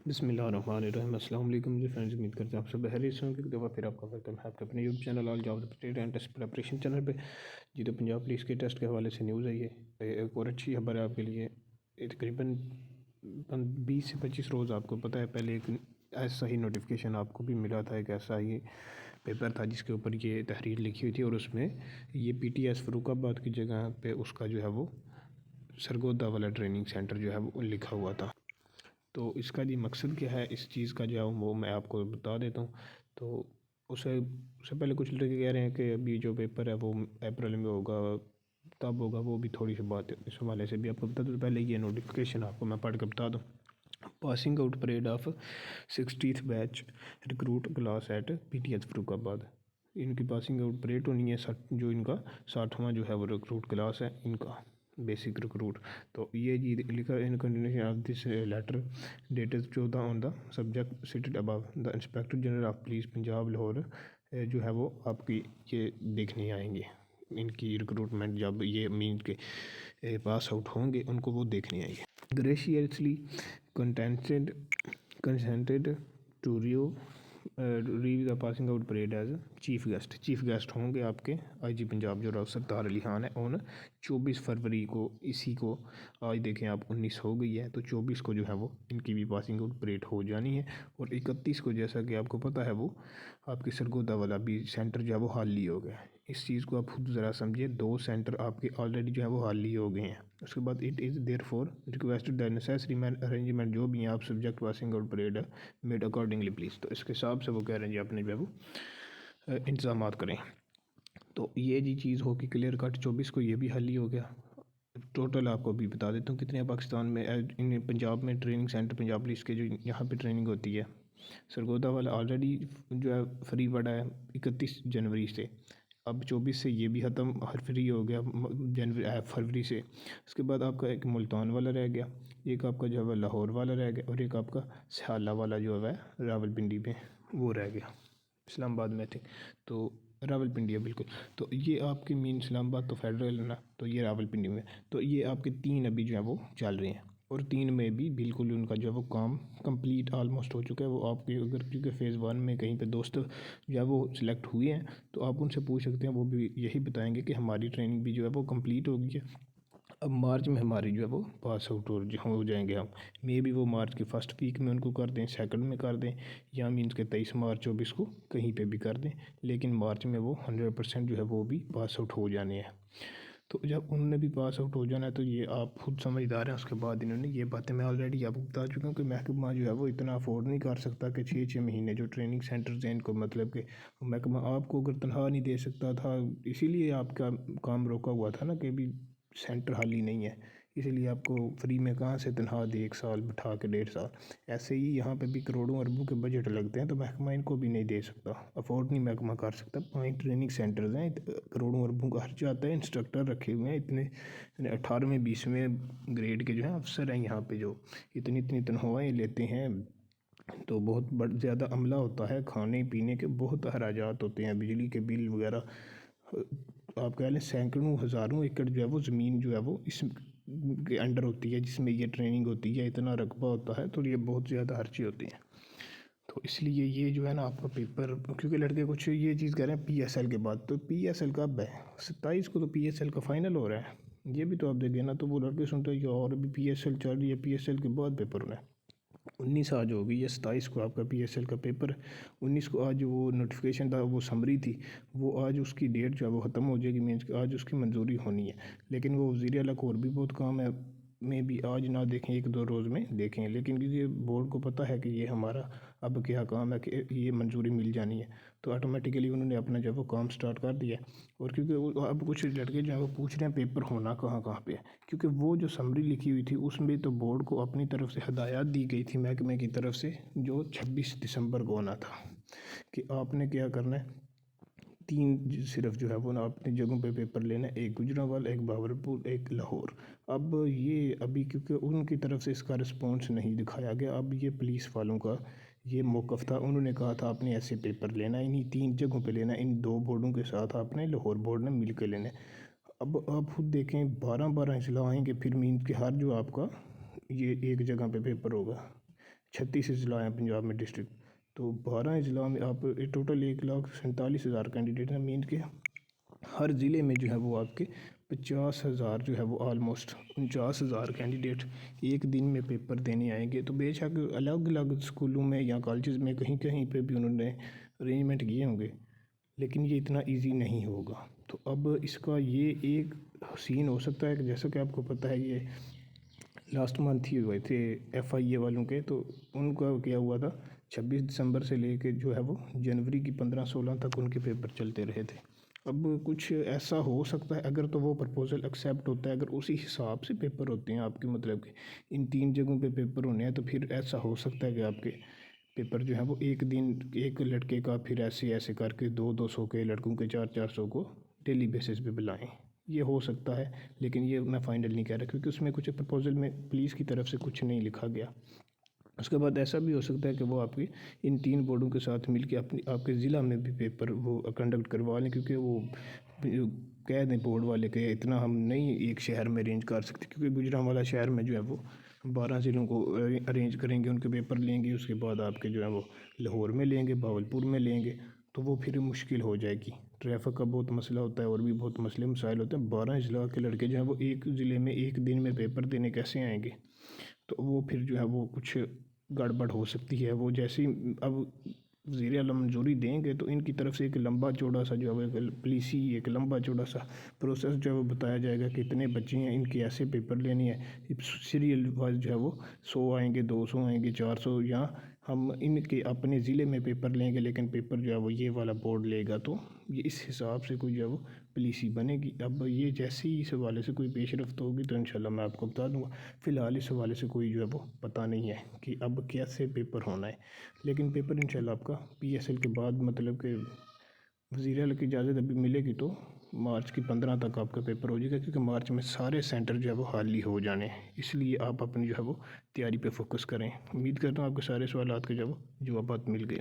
बिस्मिल्लाहिर्रहमानिर्रहीम। अस्सलाम वालेकुम जी फ्रेंड्स, उम्मीद करते हैं आप सब खैरियत से होंगे। एक दफ़ा फिर आपका वेलकम है आपके अपने YouTube channel all job update and test preparation channel पे। जी तो पंजाब पुलिस के टेस्ट के हवाले से न्यूज़ आई है। एक और अच्छी खबर है आपके लिए। तकरीबन 20 से 25 रोज़ आपको पता है पहले एक ऐसा ही नोटिफिकेशन आपको भी मिला था। एक ऐसा ही पेपर था जिसके ऊपर ये तहरीर लिखी हुई थी और उसमें ये PTS फ़र्रुखाबाद की जगह पे उसका जो है वो सरगोदा वाला ट्रेनिंग सेंटर जो है वो लिखा हुआ था। तो इसका जी मकसद क्या है इस चीज़ का जो है वो मैं आपको बता देता हूँ। तो उससे पहले कुछ लड़के कह रहे हैं कि अभी जो पेपर है वो अप्रैल में होगा, तब होगा। वो भी थोड़ी सी बात है इस हवाले से भी आपको बता दूँ। पहले ये नोटिफिकेशन आपको मैं पढ़ कर बता दूँ। Passing out parade of 60th batch recruit class at PTS Farrukhabad. इनकी पासिंग आउट परेड होनी है। जो इनका 60वां जो है वो रिक्रूट क्लास है इनका बेसिक रिक्रूट। तो ये जी लिखा in continuation of this letter dated 14 on the subject cited above the inspector general of police Punjab Lahore जो है वो आपकी ये देखने आएंगे। इनकी रिक्रूटमेंट जब ये मीन के पास आउट होंगे उनको वो देखने आएंगे। Graciously consented to review the passing out parade as chief guest होंगे आपके IG पंजाब जो सरदार अली खान है। ऑन 24 फरवरी को इसी को आज देखें आप 19 हो गई है तो 24 को जो है वो इनकी भी पासिंग आउट परेड हो जानी है। और 31 को जैसा कि आपको पता है वो आपके सरगोदा वाला भी सेंटर जो है वो हाल ही हो गया। इस चीज़ को आप खुद ज़रा समझिए, 2 सेंटर आपके ऑलरेडी जो है वो हाल ही हो गए हैं। उसके बाद it is there for requested the necessary man arrangement जो भी हैं आप subject passing out parade made accordingly please. तो इसके हिसाब से वो कह रहे हैं जी अपने जो है वो इंतजाम करें। तो ये जी चीज़ होगी क्लियर कट। 24 को ये भी हल ही हो गया। टोटल आपको भी बता देता हूँ कितने पाकिस्तान में इन पंजाब में ट्रेनिंग सेंटर पंजाब पुलिस के जो यहाँ पे ट्रेनिंग होती है। सरगोदा वाला ऑलरेडी जो है फ्री पड़ा है 31 जनवरी से। अब 24 से ये भी ख़त्म हर फ्री हो गया फरवरी से। उसके बाद आपका एक मुल्तान वाला रह गया, एक आपका जो है लाहौर वाला रह गया और एक आपका स्याला वाला जो है रावलपिंडी में वो रह गया। इस्लामाबाद में थे तो रावलपिंडी है बिल्कुल। तो ये आपके मीन इस्लामाबाद तो फेडरल है ना, तो ये रावलपिंडी में। तो ये आपके 3 अभी जो है वो चल रहे हैं और 3 में भी बिल्कुल उनका जो है वो काम कंप्लीट ऑलमोस्ट हो चुका है। वो आपके अगर क्योंकि फ़ेज़ 1 में कहीं पे दोस्त जो है वो सिलेक्ट हुए हैं तो आप उनसे पूछ सकते हैं, वो भी यही बताएंगे कि हमारी ट्रेनिंग भी जो है वो कंप्लीट हो गई है। अब मार्च में हमारी जो है वो पास आउट हो जाएंगे हम। मे भी वो मार्च के फर्स्ट वीक में उनको कर दें, सेकंड में कर दें, या मीन्स के 23 मार्च 24 को कहीं पे भी कर दें। लेकिन मार्च में वो 100% जो है वो भी पास आउट हो जाने हैं। तो जब उन्होंने भी पास आउट हो जाना है तो ये आप खुद समझदार हैं। उसके बाद इन्होंने ये बातें मैं ऑलरेडी आपको बता चुका हूँ कि महकमा जो है वो इतना अफोर्ड नहीं कर सकता कि 6-6 महीने जो ट्रेनिंग सेंटर्स हैं इनको, मतलब कि महकमा आपको अगर तनख्वाह नहीं दे सकता था, इसीलिए आपका काम रोका हुआ था ना कि अभी सेंटर खाली नहीं है, इसलिए आपको फ्री में कहाँ से तनख्वाह दे 1 साल बिठा के 1.5 साल। ऐसे ही यहाँ पे भी करोड़ों अरबों के बजट लगते हैं तो महकमा इनको भी नहीं दे सकता, अफोर्ड नहीं महकमा कर सकता। 5 ट्रेनिंग सेंटर्स हैं, करोड़ों अरबों का खर्चा आता है, इंस्ट्रक्टर रखे हुए हैं इतने 18वें 20वें ग्रेड के जो हैं अफसर हैं यहाँ पे जो इतनी इतनी तनख्वाहें लेते हैं। तो बहुत ज़्यादा अमला होता है, खाने पीने के बहुत अखराजात होते हैं, बिजली के बिल वगैरह। आप कह लें सैकड़ों हज़ारों एकड़ जो है वो ज़मीन जो है वो इस के अंडर होती है जिसमें ये ट्रेनिंग होती है। इतना रकबा होता है तो ये बहुत ज़्यादा खर्चे होते हैं। तो इसलिए ये जो है ना आपका पेपर, क्योंकि लड़के कुछ ये चीज़ कह रहे हैं PSL के बाद। तो PSL कब है? 27 को तो PSL का फाइनल हो रहा है। ये भी तो आप देखें ना, तो वो लड़के सुनते हैं कि और अभी PSL चल रही है, PSL के बाद पेपर होना है। 19 आज हो गई है, 27 को आपका PSL का पेपर। 19 को आज वो नोटिफिकेशन था, वो समरी थी, वो आज उसकी डेट जो है वो ख़त्म हो जाएगी। मीन्स आज उसकी मंजूरी होनी है। लेकिन वो वज़ीर आला को और भी बहुत काम है, में भी आज ना देखें 1-2 रोज़ में देखें। लेकिन क्योंकि बोर्ड को पता है कि ये हमारा अब क्या काम है कि ये मंजूरी मिल जानी है, तो ऑटोमेटिकली उन्होंने अपना जो है वो काम स्टार्ट कर दिया। और क्योंकि अब कुछ लड़के जो है वो पूछ रहे हैं पेपर होना कहाँ कहाँ पे है, क्योंकि वो जो समरी लिखी हुई थी उसमें तो बोर्ड को अपनी तरफ से हदायत दी गई थी महकमे की तरफ से, जो 26 दिसंबर को होना था कि आपने क्या करना है, 3 सिर्फ जो है वो ना अपनी जगहों पे पेपर लेना है, एक गुजरांवाला, एक भावलपुर, एक लाहौर। अब ये अभी क्योंकि उनकी तरफ से इसका रिस्पॉन्स नहीं दिखाया गया, अब ये पुलिस वालों का ये मौक़िफ़ था। उन्होंने कहा था आपने ऐसे पेपर लेना है, इन्हीं 3 जगहों पे लेना है, इन 2 बोर्डों के साथ आपने लाहौर बोर्ड ने मिल के लेना है। अब आप खुद देखें 12-12 अजला आएँगे, फिर मीन के हर जो आपका ये एक जगह पे पेपर होगा। 36 ज़िला हैं पंजाब में डिस्ट्रिक्ट, तो 12 ज़िला में आप टोटल 1,47,000 कैंडिडेट हैं। मीन के हर ज़िले में जो है वो आपके 50,000 जो है वो ऑलमोस्ट 49,000 कैंडिडेट एक दिन में पेपर देने आएंगे। तो बेशक अलग अलग स्कूलों में या कॉलेजेस में कहीं कहीं पे भी उन्होंने अरेंजमेंट किए होंगे, लेकिन ये इतना इजी नहीं होगा। तो अब इसका ये एक सीन हो सकता है कि जैसा कि आपको पता है ये लास्ट मंथ ही हुए थे FIA वालों के, तो उनका क्या हुआ था 26 दिसंबर से लेके जो है वो जनवरी की 15-16 तक उनके पेपर चलते रहे थे। अब कुछ ऐसा हो सकता है अगर तो वो प्रपोज़ल एक्सेप्ट होता है, अगर उसी हिसाब से पेपर होते हैं आपके, मतलब कि इन 3 जगहों पे पेपर होने हैं, तो फिर ऐसा हो सकता है कि आपके पेपर जो है वो एक दिन एक लड़के का फिर ऐसे ऐसे करके 200-200 के लड़कों के 400-400 को डेली बेसिस पे बुलाएं। ये हो सकता है, लेकिन ये मैं फाइनल नहीं कह रहा क्योंकि उसमें कुछ प्रपोज़ल में पुलिस की तरफ से कुछ नहीं लिखा गया। उसके बाद ऐसा भी हो सकता है कि वो आपकी इन 3 बोर्डों के साथ मिलके अपनी आपके ज़िला में भी पेपर वो कंडक्ट करवा लें, क्योंकि वो कह दें बोर्ड वाले के इतना हम नहीं एक शहर में अरेंज कर सकते, क्योंकि गुजरांवाला शहर में जो है वो 12 ज़िलों को अरेंज करेंगे, उनके पेपर लेंगे, उसके बाद आपके जो है वो लाहौर में लेंगे, भावलपुर में लेंगे, तो वो फिर मुश्किल हो जाएगी। ट्रैफिक का बहुत मसला होता है और भी बहुत मसले मसाइल होते हैं। 12 ज़िला के लड़के जो हैं वो एक ज़िले में एक दिन में पेपर देने कैसे आएंगे, तो वो फिर जो है वो कुछ गड़बड़ हो सकती है। वो जैसे ही अब वज़ीर आला मंजूरी देंगे तो इनकी तरफ से एक लंबा चौड़ा सा जो है वो पुलिसी एक लंबा चौड़ा सा प्रोसेस जो है वो बताया जाएगा कि इतने बच्चे हैं, इनके ऐसे पेपर लेने हैं, सीरियल वाइज जो है वो 100 आएंगे, 200 आएंगे, 400, या हम इनके अपने ज़िले में पेपर लेंगे लेकिन पेपर जो है वो ये वाला बोर्ड लेगा, तो ये इस हिसाब से कोई जो है वो पॉलिसी बनेगी। अब ये जैसे ही इस हवाले से कोई पेशरफ्त होगी तो इंशाल्लाह मैं आपको बता दूंगा। फ़िलहाल इस हवाले से कोई जो है वो पता नहीं है कि अब कैसे पेपर होना है, लेकिन पेपर इंशाल्लाह आपका PSL के बाद, मतलब कि वज़ीर आला की इजाज़त अभी मिलेगी तो मार्च की 15 तक आपका पेपर हो जाएगा, क्योंकि मार्च में सारे सेंटर जो है वो खाली हो जाने हैं। इसलिए आप अपनी जो है वो तैयारी पे फोकस करें। उम्मीद करता हूँ आपके सारे सवालात के जवाब मिल गए।